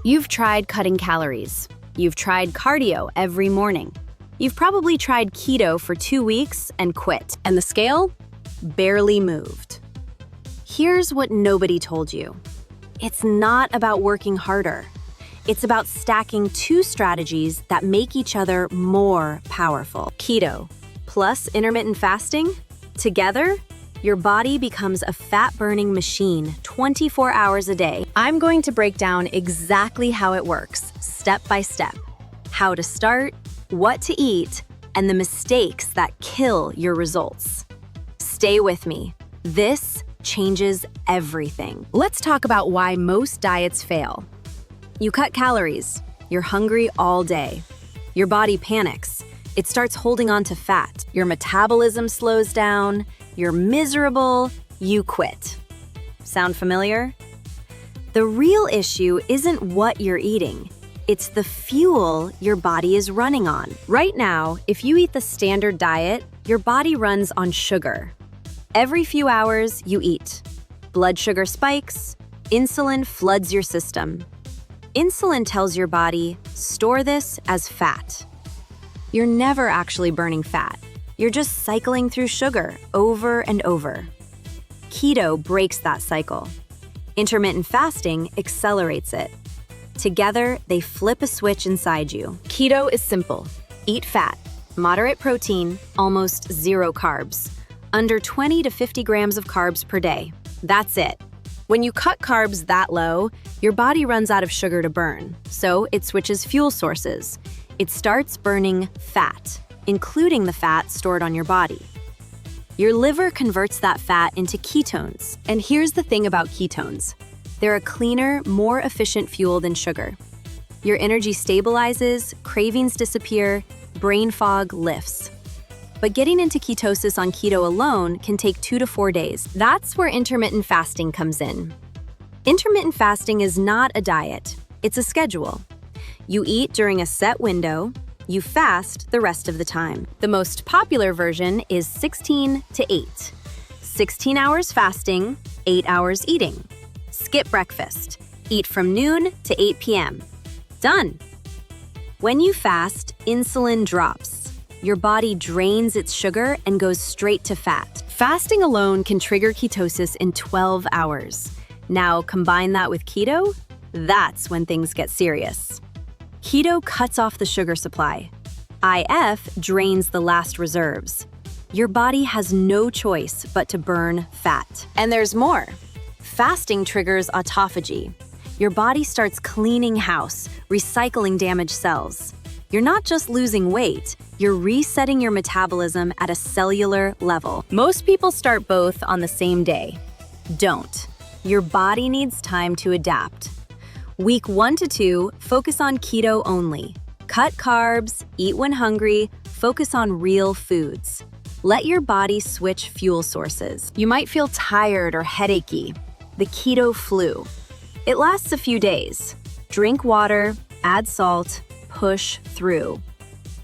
You've tried cutting calories. You've tried cardio every morning. You've probably tried keto for 2 weeks and quit, and the scale barely moved. Here's what nobody told you. It's not about working harder. It's about stacking 2 strategies that make each other more powerful. Keto plus intermittent fasting, together, your body becomes a fat-burning machine 24 hours a day. I'm going to break down exactly how it works, step by step. How to start, what to eat, and the mistakes that kill your results. Stay with me. This changes everything. Let's talk about why most diets fail. You cut calories. You're hungry all day. Your body panics. It starts holding on to fat. Your metabolism slows down. You're miserable. You quit. Sound familiar? The real issue isn't what you're eating. It's the fuel your body is running on. Right now, if you eat the standard diet, your body runs on sugar. Every few hours, you eat. Blood sugar spikes. Insulin floods your system. Insulin tells your body, store this as fat. You're never actually burning fat. You're just cycling through sugar over and over. Keto breaks that cycle. Intermittent fasting accelerates it. Together, they flip a switch inside you. Keto is simple. Eat fat, moderate protein, almost 0 carbs. Under 20 to 50 grams of carbs per day. That's it. When you cut carbs that low, your body runs out of sugar to burn, so it switches fuel sources. It starts burning fat, including the fat stored on your body. Your liver converts that fat into ketones. And here's the thing about ketones. They're a cleaner, more efficient fuel than sugar. Your energy stabilizes, cravings disappear, brain fog lifts. But getting into ketosis on keto alone can take 2 to 4 days. That's where intermittent fasting comes in. Intermittent fasting is not a diet, it's a schedule. You eat during a set window, you fast the rest of the time. The most popular version is 16 to 8. 16 hours fasting, 8 hours eating. Skip breakfast. Eat from noon to 8 p.m. Done. When you fast, insulin drops. Your body drains its sugar and goes straight to fat. Fasting alone can trigger ketosis in 12 hours. Now combine that with keto, that's when things get serious. Keto cuts off the sugar supply. IF drains the last reserves. Your body has no choice but to burn fat. And there's more. Fasting triggers autophagy. Your body starts cleaning house, recycling damaged cells. You're not just losing weight, you're resetting your metabolism at a cellular level. Most people start both on the same day. Don't. Your body needs time to adapt. Week 1 to 2, focus on keto only. Cut carbs, eat when hungry, focus on real foods. Let your body switch fuel sources. You might feel tired or headachy. The keto flu. It lasts a few days. Drink water, add salt, push through.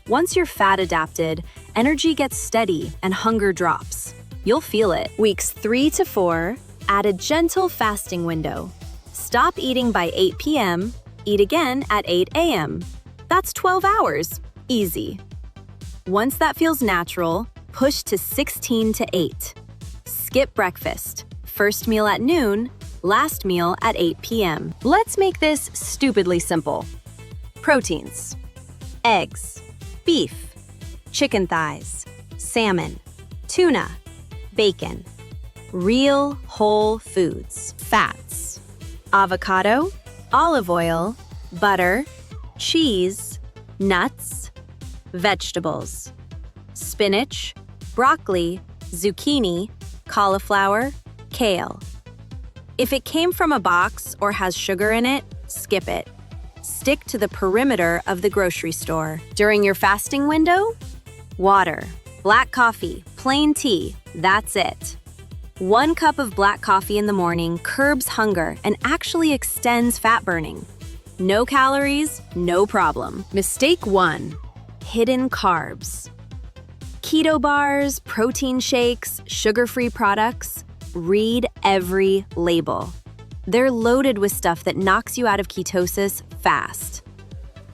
Once you're fat adapted, energy gets steady and hunger drops. You'll feel it. Weeks 3 to 4, add a gentle fasting window. Stop eating by 8 p.m., eat again at 8 a.m. That's 12 hours. Easy. Once that feels natural, push to 16 to 8. Skip breakfast. First meal at noon, last meal at 8 p.m. Let's make this stupidly simple. Proteins. Eggs, beef, chicken thighs, salmon, tuna, bacon. Real whole foods. Fats. Avocado, olive oil, butter, cheese, nuts, vegetables. Spinach, broccoli, zucchini, cauliflower, kale. If it came from a box or has sugar in it, skip it. Stick to the perimeter of the grocery store. During your fasting window, water, black coffee, plain tea, that's it. 1 cup of black coffee in the morning curbs hunger and actually extends fat burning. No calories, no problem. Mistake 1, hidden carbs. Keto bars, protein shakes, sugar-free products. Read every label. They're loaded with stuff that knocks you out of ketosis fast.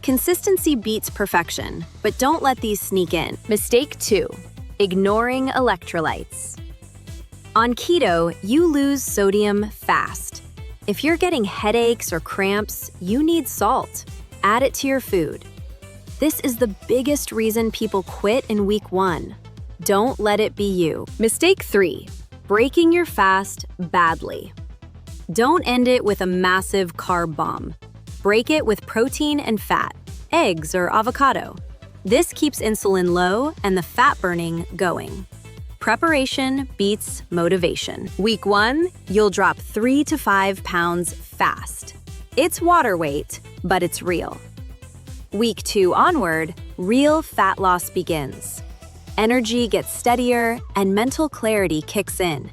Consistency beats perfection, but don't let these sneak in. Mistake 2. Ignoring electrolytes. On keto, you lose sodium fast. If you're getting headaches or cramps, you need salt. Add it to your food. This is the biggest reason people quit in week 1. Don't let it be you. Mistake 3. Breaking your fast badly. Don't end it with a massive carb bomb. Break it with protein and fat, eggs or avocado. This keeps insulin low and the fat burning going. Preparation beats motivation. Week 1, you'll drop 3 to 5 pounds fast. It's water weight, but it's real. Week 2 onward, real fat loss begins. Energy gets steadier and mental clarity kicks in.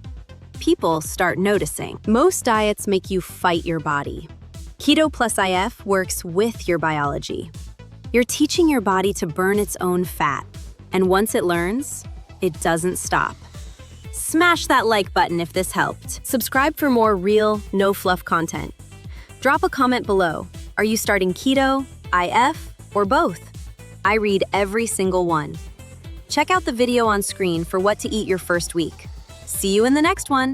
People start noticing. Most diets make you fight your body. Keto plus IF works with your biology. You're teaching your body to burn its own fat, and once it learns, it doesn't stop. Smash that like button if this helped. Subscribe for more real, no-fluff content. Drop a comment below. Are you starting keto, IF, or both? I read every single one. Check out the video on screen for what to eat your first week. See you in the next one.